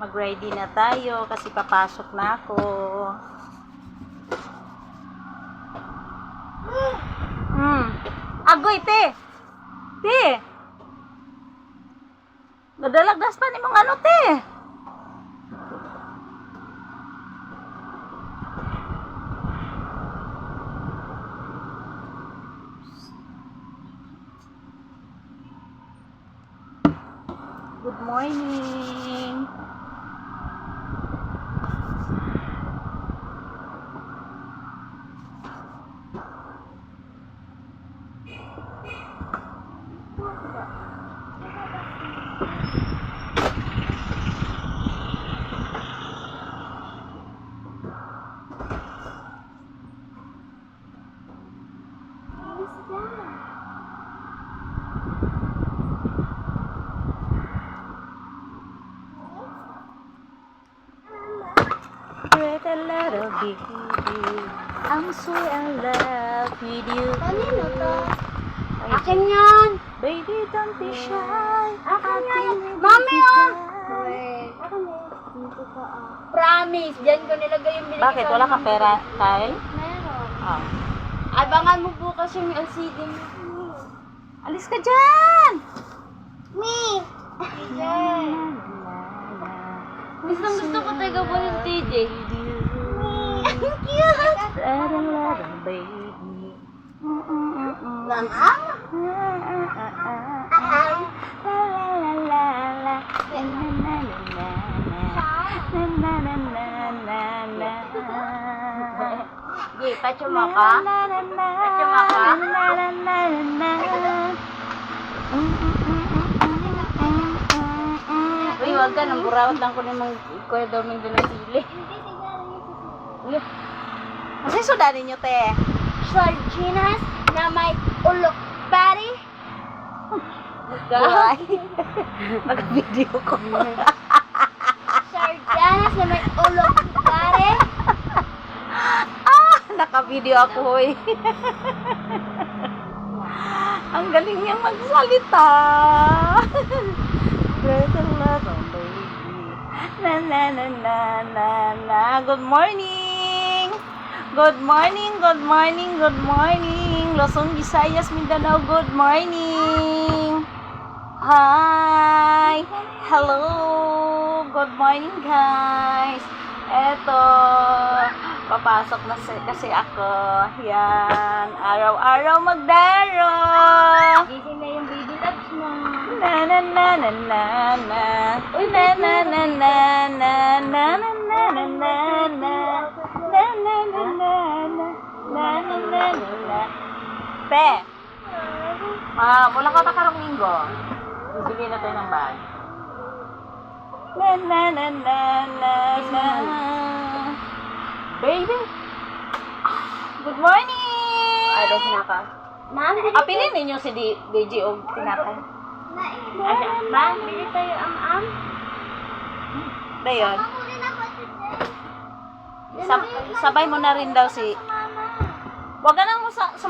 Mag-ready na tayo kasi papasok na ako. Agoy, te! Te! Gadalagdas pa ni mong ano, te! Good morning! Breathe a little baby, I'm so in love with you. Kanino to? Akin yan! Baby, don't be shy. Akin yan! Mami, oh! Wait. Akin yan. Dito ka, Promise, dyan ko nilagay yung binigay. Bakit? Wala kang pera, Kyle? Meron. Oh. Abangan mo bukas yung LCD mo. Alis ka dyan! Me! Gusto ko tayo po yung TJ. Ang cute! Baby. Mama? Gi, pachuma ka? Pachuma ka? Uy, wag ka. Nang burawat lang ko namang Kuya Domingo ng sili. Kasi sudanin nyo, te. Sardinas na may ulok pari. Buhay. Mag-video ko. Sardinas na may ulok pari. Naka-video ako, hoy. Ang galing niyang magsalita. Breath a little baby. Na na na na na na. Good morning. Good morning, good morning, good morning. Luzon, Visayas, Mindanao, good morning. Hi. Hello. Good morning, guys. Eto, papasok na kasi ako. Yan, araw-araw magdaro. Gising na yung baby loves mo. Na na na na na na. Uy, na na na na na na na na na na na. Na na na na na na na na na. Te, wala ka na karong linggo. Bibigyan na tayo ng bag. Na na na na na na. Baby. Good morning. Ay, dahil na ka. Ma'am, Apilin ninyo si DJ o tinapay. Ma'am, bili tayo ang Dayon. Sabay mo na rin daw si... Wag ka nang